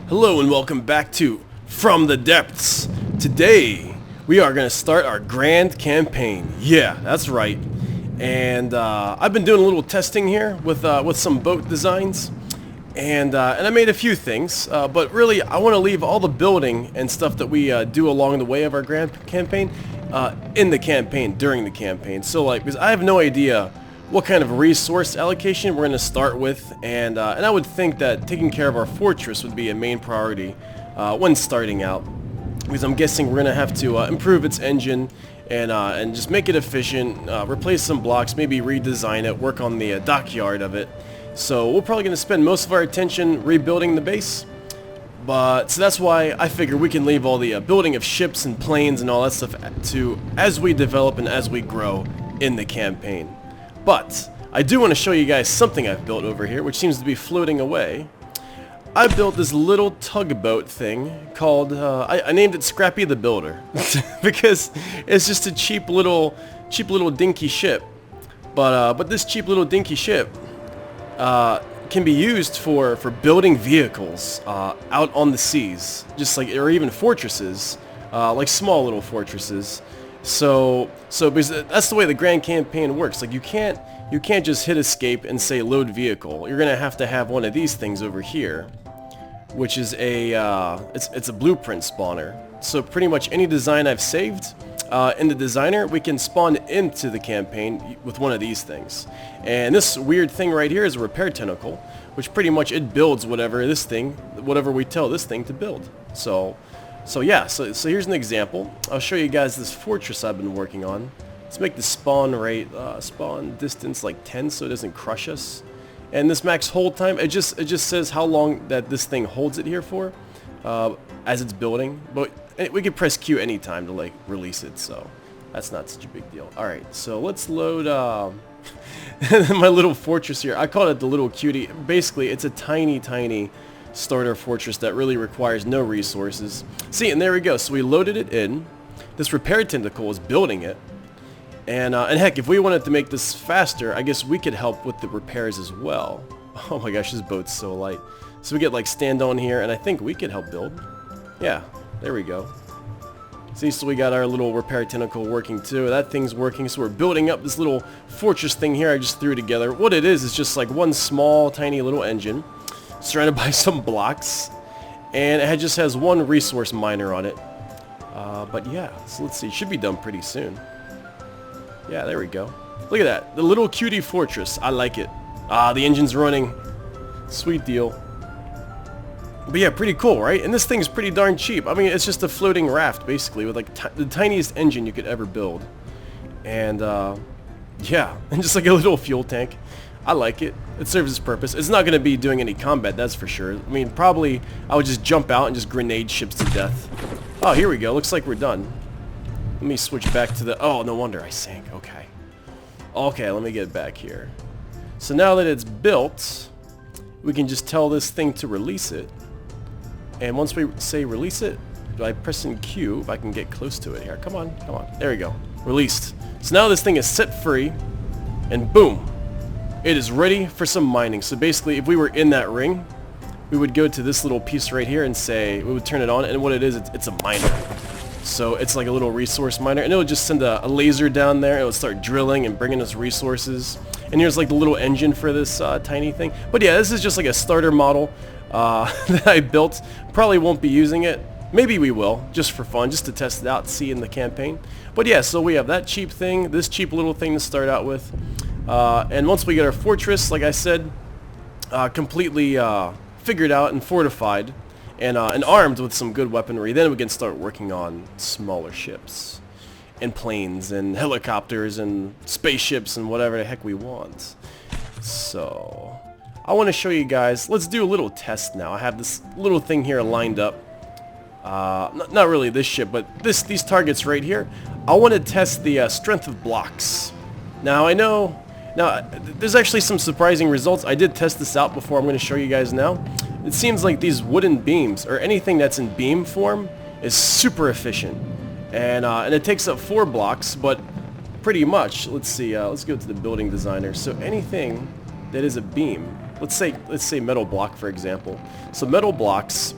Hello and welcome back to From the Depths. Today we are going to start our grand campaign. Yeah, that's right. And I've been doing a little testing here with some boat designs, and I made a few things. But really, I want to leave all the building and stuff that we do along the way of our grand campaign in the campaign during the campaign. So because I have no idea what kind of resource allocation we're going to start with, and I would think that taking care of our fortress would be a main priority when starting out, because I'm guessing we're going to have to improve its engine and just make it efficient, replace some blocks, maybe redesign it, work on the dockyard of it. So we're probably going to spend most of our attention rebuilding the base, so that's why I figure we can leave all the building of ships and planes and all that stuff to as we develop and as we grow in the campaign. But I do want to show you guys something I've built over here, which seems to be floating away. I built this little tugboat thing called, I named it Scrappy the Builder, because it's just a cheap little dinky ship. But this cheap little dinky ship can be used for building vehicles out on the seas, or even fortresses, like small little fortresses. So because that's the way the grand campaign works. Like you can't just hit escape and say load vehicle. You're gonna have to have one of these things over here, which is it's a blueprint spawner. So pretty much any design I've saved in the designer, we can spawn into the campaign with one of these things. And this weird thing right here is a repair tentacle, which pretty much it builds whatever we tell this thing to build. So here's an example. I'll show you guys this fortress I've been working on. Let's make the spawn rate, spawn distance like 10 so it doesn't crush us. And this max hold time, it just says how long that this thing holds it here for as it's building. But we can press Q anytime to release it, so that's not such a big deal. Alright, so let's load my little fortress here. I call it the little cutie. Basically, it's a tiny starter fortress that really requires no resources. See, and there we go. So we loaded it in. This repair tentacle is building it. And heck, if we wanted to make this faster, I guess we could help with the repairs as well. Oh my gosh, this boat's so light. So we get stand on here, and I think we could help build. Yeah, there we go. See, so we got our little repair tentacle working too. That thing's working, so we're building up this little fortress thing here I just threw together. What it is just one small, tiny little engine surrounded by some blocks, and it just has one resource miner on it. But yeah, so let's see, it should be done pretty soon. Yeah, there we go. Look at that, the little cutie fortress. I like it. The engine's running. Sweet deal. But yeah, pretty cool, right? And this thing's pretty darn cheap. I mean, it's just a floating raft basically with the tiniest engine you could ever build. And yeah, and just a little fuel tank. I like it. It serves its purpose. It's not going to be doing any combat, that's for sure. I mean, probably I would just jump out and just grenade ships to death. Oh, here we go. Looks like we're done. Let me switch back to the... Oh, no wonder I sank. Okay. Okay, let me get back here. So now that it's built, we can just tell this thing to release it. And once we say release it, by pressing Q, if I can get close to it here. Come on, come on. There we go. Released. So now this thing is set free, and boom. It is ready for some mining. So basically, if we were in that ring, we would go to this little piece right here and say, we would turn it on, and what it is, it's a miner. So it's like a little resource miner, and it would just send a laser down there, and it would start drilling and bringing us resources. And here's the little engine for this tiny thing. But yeah, this is just a starter model that I built. Probably won't be using it. Maybe we will, just for fun, just to test it out, see in the campaign. But yeah, so we have that cheap thing, this cheap little thing to start out with. And once we get our fortress, like I said, completely figured out and fortified and armed with some good weaponry, then we can start working on smaller ships and planes and helicopters and spaceships and whatever the heck we want. So I want to show you guys, let's do a little test now. I have this little thing here lined up. Not really this ship, but these targets right here. I want to test the strength of blocks. Now I know... Now, there's actually some surprising results. I did test this out before. I'm going to show you guys now. It seems like these wooden beams, or anything that's in beam form, is super efficient. And it takes up 4 blocks, but pretty much, let's see, let's go to the building designer. So anything that is a beam, let's say metal block, for example. So metal blocks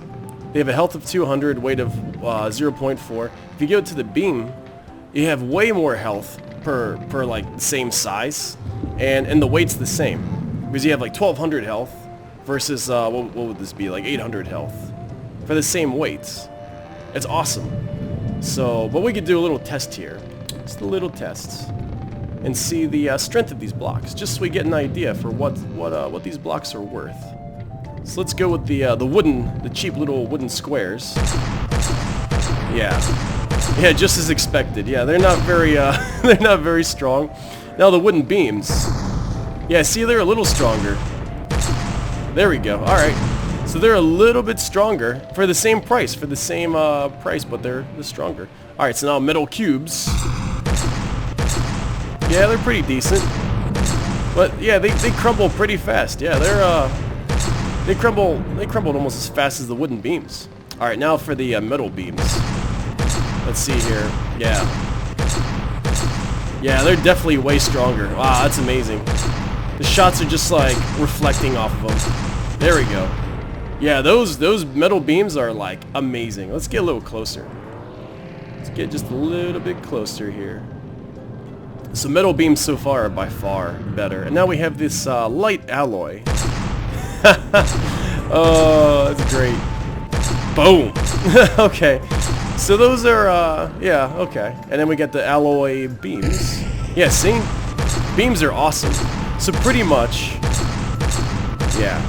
They have a health of 200, weight of 0.4. If you go to the beam, you have way more health per like the same size, and the weight's the same because you have like 1200 health versus what would this be, like 800 health for the same weights. It's awesome. So, but we could do a little test here, just a little test, and see the strength of these blocks, just so we get an idea for what these blocks are worth. So let's go with the cheap little wooden squares. Yeah, just as expected. Yeah, they're not very they're not very strong. Now the wooden beams. Yeah, see, they're a little stronger. There we go. All right. So they're a little bit stronger for the same price, but they're stronger. All right, so now metal cubes. Yeah, they're pretty decent. But yeah, they crumble pretty fast. Yeah, they crumbled almost as fast as the wooden beams. All right, now for the metal beams. Let's see here. Yeah, they're definitely way stronger. Wow, that's amazing. The shots are just like reflecting off of them. There we go. Yeah, those metal beams are like amazing. Let's get a little closer. Let's get just a little bit closer here. So metal beams so far are by far better. And now we have this light alloy. Oh, that's great. Boom. Okay. So those are, yeah, okay. And then we got the alloy beams. Yeah, see? Beams are awesome. So pretty much, yeah.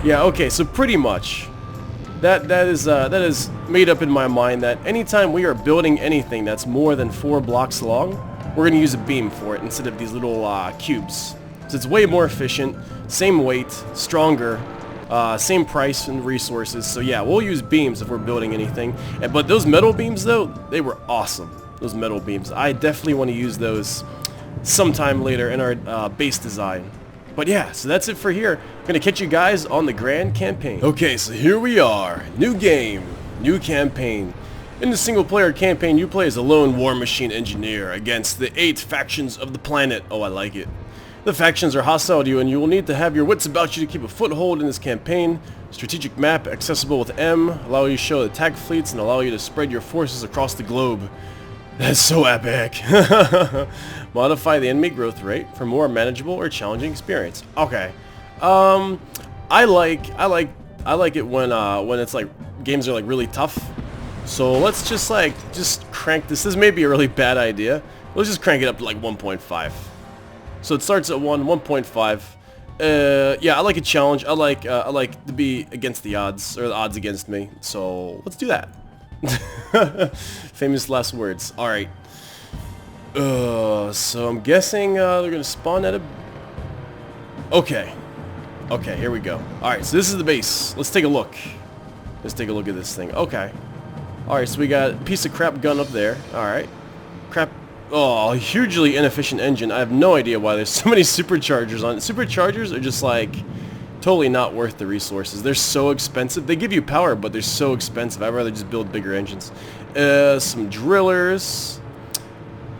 Yeah, okay, so pretty much, that is made up in my mind that anytime we are building anything that's more than 4 blocks long, we're going to use a beam for it instead of these little cubes. So it's way more efficient, same weight, stronger, same price and resources. So yeah, we'll use beams if we're building anything. But those metal beams though, they were awesome. Those metal beams. I definitely want to use those sometime later in our base design. But yeah, so that's it for here. I'm going to catch you guys on the Grand Campaign. Okay, so here we are. New game, new campaign. In the single-player campaign, you play as a lone war machine engineer against the 8 factions of the planet. Oh, I like it. The factions are hostile to you, and you will need to have your wits about you to keep a foothold in this campaign. Strategic map, accessible with M, allow you to show attack fleets, and allow you to spread your forces across the globe. That's so epic. Modify the enemy growth rate for more manageable or challenging experience. Okay. I like it when it's like games are like really tough. So let's just crank this. This may be a really bad idea. Let's just crank it up to like 1.5. So it starts at 1.5. Yeah, I like a challenge. I like to be against the odds, or the odds against me. So let's do that. Famous last words. Alright. So I'm guessing they're gonna spawn at a... Okay, here we go. Alright, so this is the base. Let's take a look. Let's take a look at this thing. Okay. Alright, so we got a piece of crap gun up there. Alright. Crap. Oh, hugely inefficient engine. I have no idea why there's so many superchargers on it. Superchargers are just like totally not worth the resources. They're so expensive. They give you power, but they're so expensive. I'd rather just build bigger engines. Some drillers,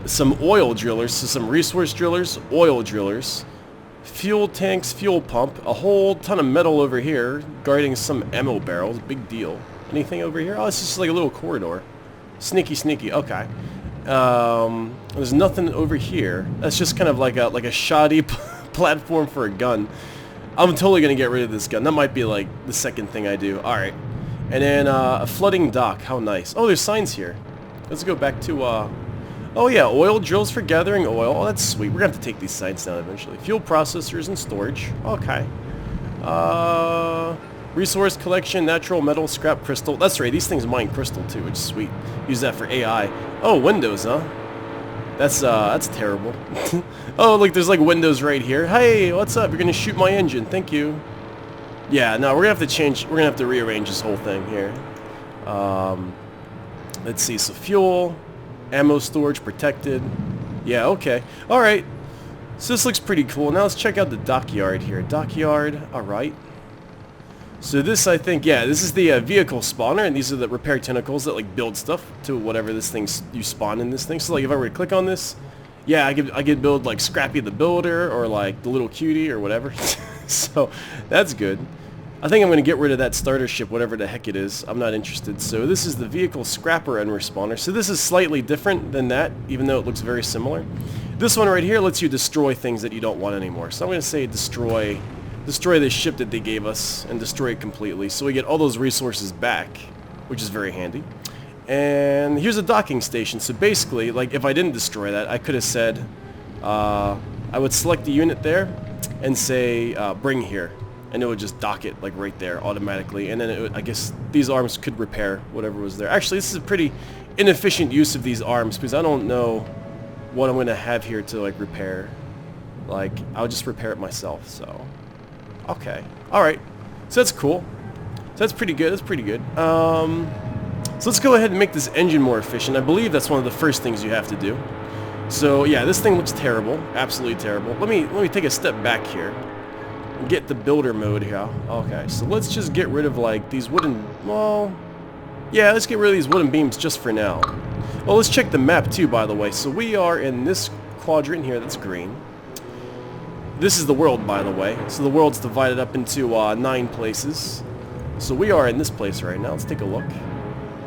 some oil drillers, so some resource drillers, oil drillers, fuel tanks, fuel pump, a whole ton of metal over here guarding some ammo barrels. Big deal. Anything over here? Oh, it's just like a little corridor. Sneaky, sneaky. Okay. There's nothing over here. That's just kind of like a shoddy platform for a gun. I'm totally gonna get rid of this gun. That might be like the second thing I do. Alright. And then a flooding dock. How nice. Oh, there's signs here. Let's go back to oh yeah, oil drills for gathering oil. Oh, that's sweet. We're gonna have to take these signs down eventually. Fuel processors and storage. Okay. Resource collection, natural metal, scrap crystal. That's right, these things mine crystal too, which is sweet. Use that for AI. Oh, windows, huh? That's terrible. Oh, look, there's like windows right here. Hey, what's up? You're gonna shoot my engine. Thank you. Yeah, no, we're gonna have to change. We're gonna have to rearrange this whole thing here. Let's see. So fuel, ammo storage protected. Yeah, okay. All right. So this looks pretty cool. Now let's check out the dockyard here. Dockyard. All right. So this, I think, yeah, this is the vehicle spawner, and these are the repair tentacles that like build stuff to whatever this thing you spawn in this thing. So like if I were to click on this, yeah, I could build like Scrappy the Builder or like the little cutie or whatever. So that's good. I think I'm going to get rid of that starter ship, whatever the heck it is. I'm not interested. So this is the vehicle scrapper and respawner. So this is slightly different than that, even though it looks very similar. This one right here lets you destroy things that you don't want anymore. So I'm going to say destroy this ship that they gave us and destroy it completely. So we get all those resources back, which is very handy. And here's a docking station. So basically, like if I didn't destroy that, I could have said, I would select the unit there and say, bring here. And it would just dock it like right there automatically, and then it would, I guess these arms could repair whatever was there. Actually, this is a pretty inefficient use of these arms because I don't know what I'm gonna have here to like repair. Like I'll just repair it myself. So okay, all right, so that's cool. So that's pretty good. That's pretty good. So let's go ahead and make this engine more efficient. I believe that's one of the first things you have to do. So yeah, this thing looks terrible, absolutely terrible. Let me take a step back here. Get the builder mode here. Okay, so let's just get rid of like these wooden, well, yeah, let's get rid of these wooden beams just for now. Well, let's check the map too, by the way. So we are in this quadrant here that's green. This is the world, by the way. So the world's divided up into 9 places. So we are in this place right now. Let's take a look.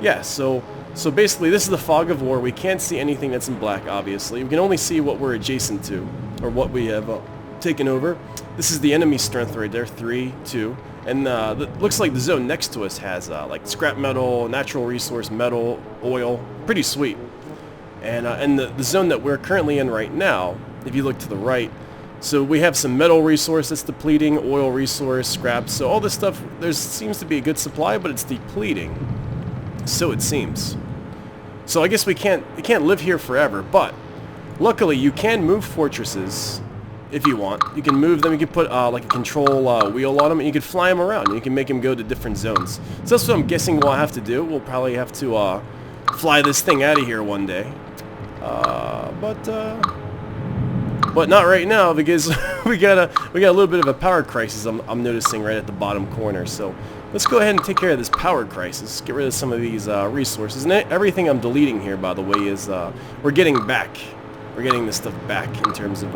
Yeah, so basically this is the fog of war. We can't see anything that's in black, obviously. We can only see what we're adjacent to, or what we have taken over. This is the enemy strength right there, 3, 2. And looks like the zone next to us has like scrap metal, natural resource, metal, oil. Pretty sweet. And the zone that we're currently in right now, if you look to the right, so we have some metal resource that's depleting, oil resource, scrap. So all this stuff, there seems to be a good supply, but it's depleting. So it seems. So I guess we can't live here forever, but luckily you can move fortresses. If you want, you can move them. You can put like a control wheel on them, and you can fly them around. And you can make them go to different zones. So that's what I'm guessing we'll have to do. We'll probably have to fly this thing out of here one day, but not right now because we got a little bit of a power crisis. I'm noticing right at the bottom corner. So let's go ahead and take care of this power crisis. Get rid of some of these resources. And everything I'm deleting here, by the way, is we're getting back. We're getting this stuff back in terms of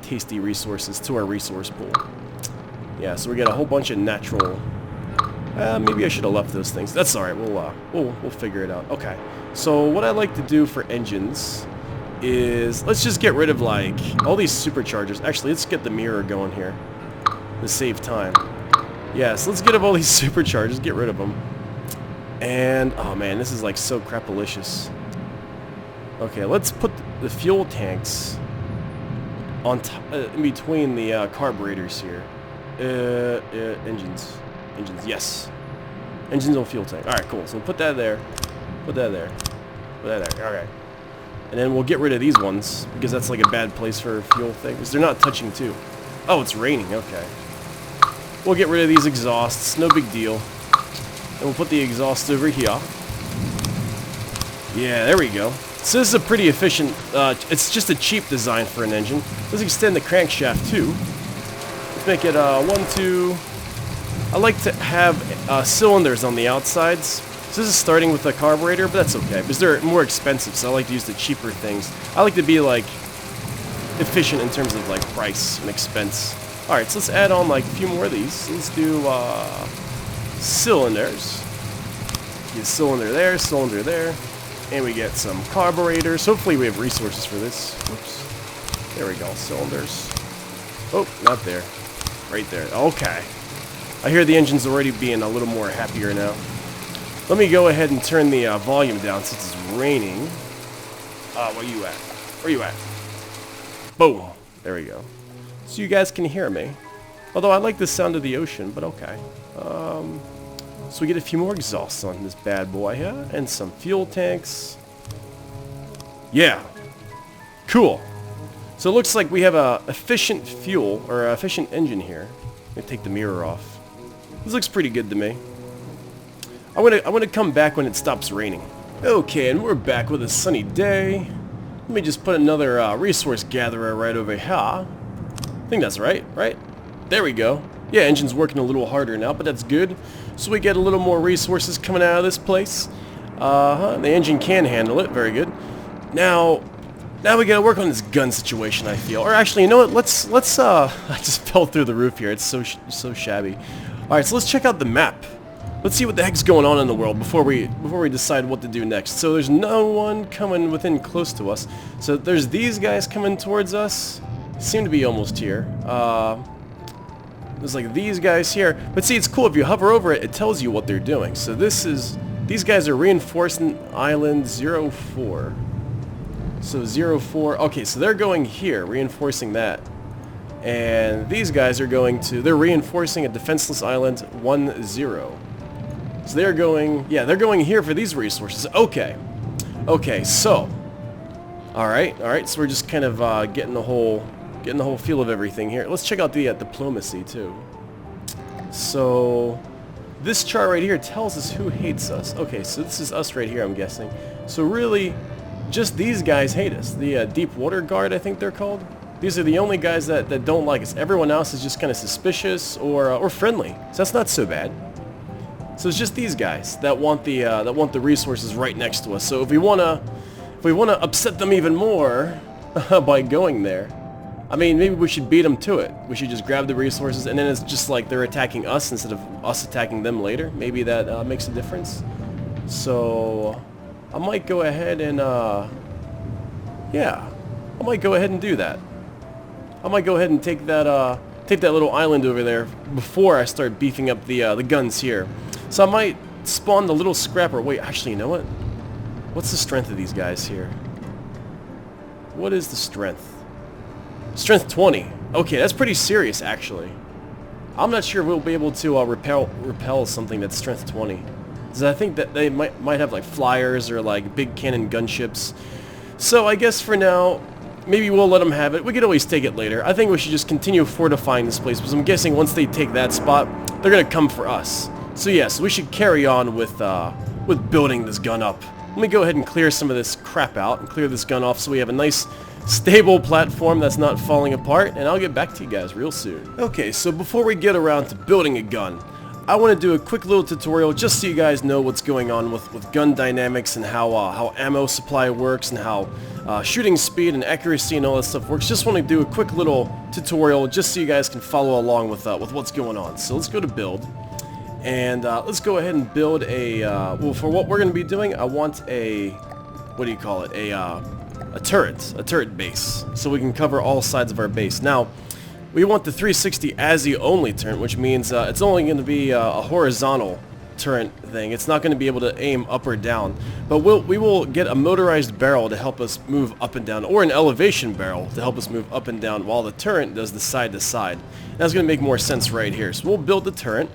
tasty resources to our resource pool. Yeah, so we got a whole bunch of natural. Maybe I should have left those things. That's all right. We'll figure it out. Okay. So what I like to do for engines is let's just get rid of like all these superchargers. Actually, let's get the mirror going here to save time. Yeah, so let's get rid of all these superchargers. Get rid of them. And oh man, this is like so crapalicious. Okay, let's put the fuel tanks on in between the carburetors here. Engines, yes. Engines on fuel tank. All right, cool. So we'll put that there. Put that there. Put that there. Okay. And then we'll get rid of these ones because that's like a bad place for fuel things. They're not touching too. Oh, it's raining. Okay. We'll get rid of these exhausts. No big deal. And we'll put the exhaust over here. Yeah, there we go. So this is a pretty efficient, it's just a cheap design for an engine. Let's extend the crankshaft too. Let's make it 1, 2. I like to have cylinders on the outsides. So this is starting with a carburetor, but that's okay because they're more expensive. So I like to use the cheaper things. I like to be like efficient in terms of like price and expense. All right, so let's add on like a few more of these. So let's do cylinders. Get a cylinder there. And we get some carburetors. Hopefully we have resources for this. Oops. There we go. Cylinders. Oh, not there. Right there. Okay. I hear the engine's already being a little more happier now. Let me go ahead and turn the volume down since it's raining. Where you at? Where you at? Boom. There we go. So you guys can hear me. Although I like the sound of the ocean, but okay. So we get a few more exhausts on this bad boy here, and some fuel tanks. Yeah. Cool. So it looks like we have a efficient fuel, or efficient engine here. Let me take the mirror off. This looks pretty good to me. I want to come back when it stops raining. Okay, and we're back with a sunny day. Let me just put another resource gatherer right over here. I think that's right? There we go. Yeah, engine's working a little harder now, but that's good. So we get a little more resources coming out of this place. The engine can handle it. Very good. Now we gotta work on this gun situation, I feel. Or actually, you know what? Let's I just fell through the roof here. It's so shabby. Alright, so let's check out the map. Let's see what the heck's going on in the world before we decide what to do next. So there's no one coming within close to us. So there's these guys coming towards us. Seem to be almost here. There's like these guys here. But see, it's cool. If you hover over it, it tells you what they're doing. So these guys are reinforcing island 04. So 04. Okay, so they're going here, reinforcing that. And these guys are they're reinforcing a defenseless island 10. So they're going here for these resources. Okay, so, all right, so we're just kind of getting the whole feel of everything here. Let's check out the diplomacy too. So, this chart right here tells us who hates us. Okay, so this is us right here, I'm guessing. So really, just these guys hate us. The Deep Water Guard, I think they're called. These are the only guys that don't like us. Everyone else is just kind of suspicious or friendly. So that's not so bad. So it's just these guys that want the resources right next to us. So if we wanna upset them even more by going there, I mean, maybe we should beat them to it. We should just grab the resources, and then it's just like they're attacking us instead of us attacking them later. Maybe that makes a difference. So I might go ahead and yeah, I might go ahead and do that. I might go ahead and take that little island over there before I start beefing up the guns here. So I might spawn the little scrapper. Wait, actually, you know what? What's the strength of these guys here? What is the strength? Strength 20. Okay, that's pretty serious, actually. I'm not sure we'll be able to repel something that's strength 20. Because I think that they might have like flyers or like big cannon gunships. So I guess for now, maybe we'll let them have it. We could always take it later. I think we should just continue fortifying this place, because I'm guessing once they take that spot, they're gonna come for us. So yes, we should carry on with building this gun up. Let me go ahead and clear some of this crap out and clear this gun off so we have a nice stable platform that's not falling apart, and I'll get back to you guys real soon. Okay, so before we get around to building a gun, I want to do a quick little tutorial just so you guys know what's going on with gun dynamics and how ammo supply works and how shooting speed and accuracy and all that stuff works. Just want to do a quick little tutorial just so you guys can follow along with what's going on. So let's go to build, and let's go ahead and build a well, for what we're going to be doing, I want a, what do you call it, a turret base, so we can cover all sides of our base. Now, we want the 360 ASI only turret, which means it's only going to be a horizontal turret thing. It's not going to be able to aim up or down, but we will get a motorized barrel to help us move up and down, or an elevation barrel to help us move up and down, while the turret does the side to side. That's going to make more sense right here. So we'll build the turret,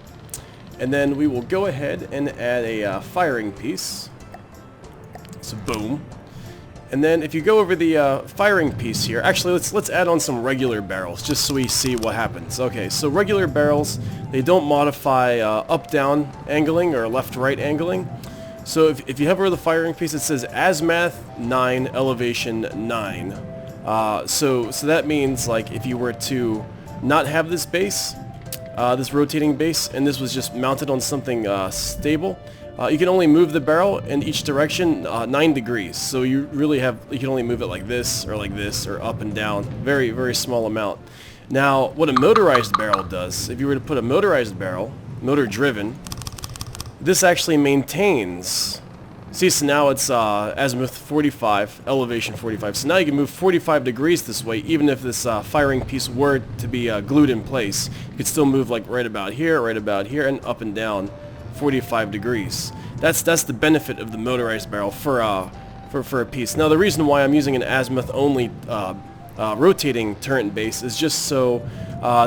and then we will go ahead and add a firing piece. So boom. And then if you go over the firing piece here, actually let's add on some regular barrels just so we see what happens. Okay, so regular barrels, they don't modify up-down angling or left-right angling. So if you hover over the firing piece, it says azimuth 9, elevation 9. So that means, like, if you were to not have this base, this rotating base, and this was just mounted on something stable, you can only move the barrel in each direction 9 degrees. So you can only move it like this or up and down. Very, very small amount. Now, what a motorized barrel does, if you were to put a motorized barrel, motor driven, this actually maintains. See, so now it's azimuth 45, elevation 45. So now you can move 45 degrees this way, even if this firing piece were to be glued in place. You could still move like right about here, and up and down 45 degrees. That's the benefit of the motorized barrel for a piece. Now, the reason why I'm using an azimuth only rotating turret base is just so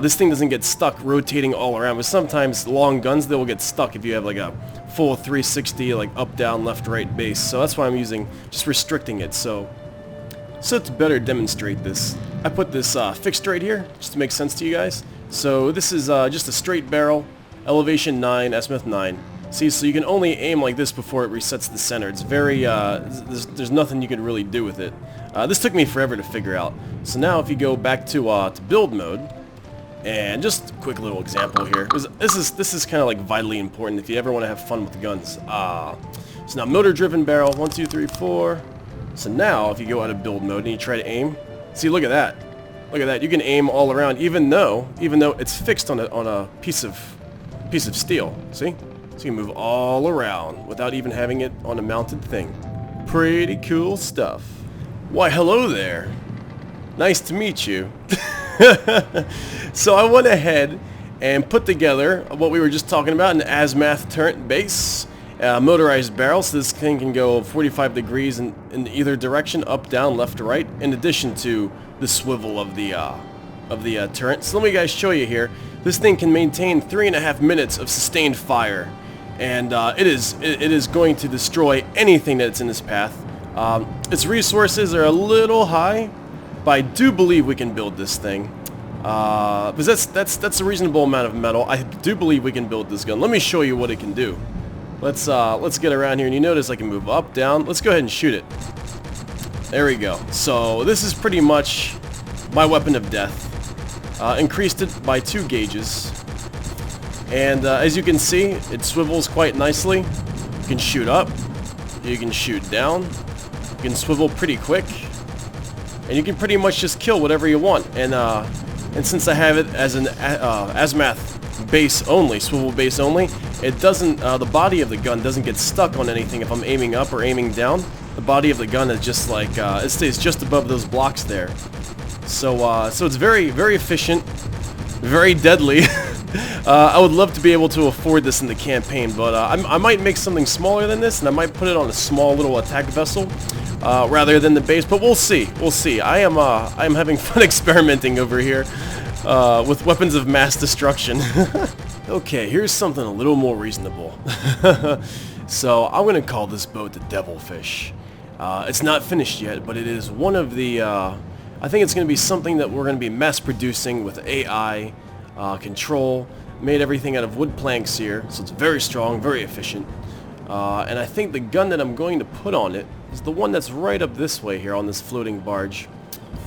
this thing doesn't get stuck rotating all around. But sometimes long guns, they will get stuck if you have like a full 360, like up, down, left, right base. So that's why I'm just restricting it. So to better demonstrate this, I put this fixed right here just to make sense to you guys. So this is just a straight barrel, elevation 9, azimuth 9. See, so you can only aim like this before it resets the center. It's very, there's nothing you can really do with it. This took me forever to figure out. So now if you go back to build mode, and just a quick little example here. This is kind of like vitally important if you ever want to have fun with the guns. So now motor driven barrel, 1, 2, 3, 4. So now if you go out of build mode and you try to aim, see, look at that. Look at that. You can aim all around, even though it's fixed on a piece of piece of steel. See? So you can move all around without even having it on a mounted thing. Pretty cool stuff. Why, hello there. Nice to meet you. So I went ahead and put together what we were just talking about, an azimuth turret base, motorized barrel, so this thing can go 45 degrees in either direction, up, down, left, or right, in addition to the swivel of the turret. So let me guys show you here. This thing can maintain 3.5 minutes of sustained fire, and it is going to destroy anything that's in its path. Its resources are a little high, but I do believe we can build this thing. Because that's a reasonable amount of metal. I do believe we can build this gun. Let me show you what it can do. Let's get around here, and you notice I can move up, down. Let's go ahead and shoot it. There we go. So this is pretty much my weapon of death. Increased it by 2 gauges. And as you can see, it swivels quite nicely. You can shoot up. You can shoot down. You can swivel pretty quick. And you can pretty much just kill whatever you want. And since I have it as an azimuth base only, swivel base only, it doesn't, the body of the gun doesn't get stuck on anything if I'm aiming up or aiming down. The body of the gun is just like, it stays just above those blocks there. So it's very, very efficient, very deadly. I would love to be able to afford this in the campaign, but I might make something smaller than this, and I might put it on a small little attack vessel rather than the base. But we'll see. We'll see. I am having fun experimenting over here with weapons of mass destruction. Okay, here's something a little more reasonable. So I'm gonna call this boat the Devilfish. It's not finished yet, but it is one of the. I think it's going to be something that we're going to be mass producing with AI control. Made everything out of wood planks here, so it's very strong, very efficient. And I think the gun that I'm going to put on it is the one that's right up this way here on this floating barge.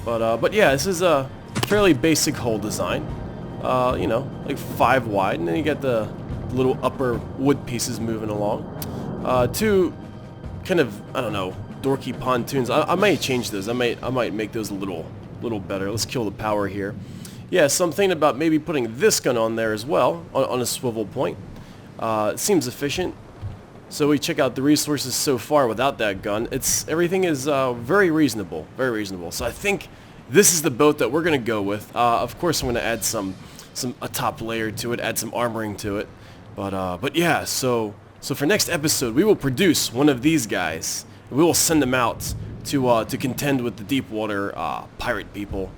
But yeah, this is a fairly basic hull design. You know, like 5 wide, and then you get the little upper wood pieces moving along. 2 kind of, I don't know, dorky pontoons. I might change those. I might make those a little better. Let's kill the power here. Yeah, so I'm thinking about maybe putting this gun on there as well, on a swivel point. It seems efficient. So we check out the resources so far without that gun. Everything is very reasonable, very reasonable. So I think this is the boat that we're gonna go with. Of course, I'm gonna add a top layer to it, add some armoring to it. But yeah, so for next episode, we will produce one of these guys. We will send them out to contend with the deep water pirate people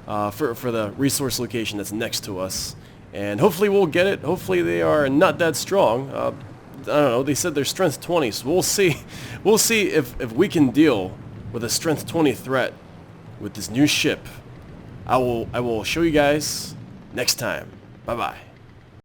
for the resource location that's next to us, and hopefully we'll get it. Hopefully they are not that strong. I don't know. They said they're strength 20, so we'll see. We'll see if we can deal with a strength 20 threat with this new ship. I will show you guys next time. Bye bye.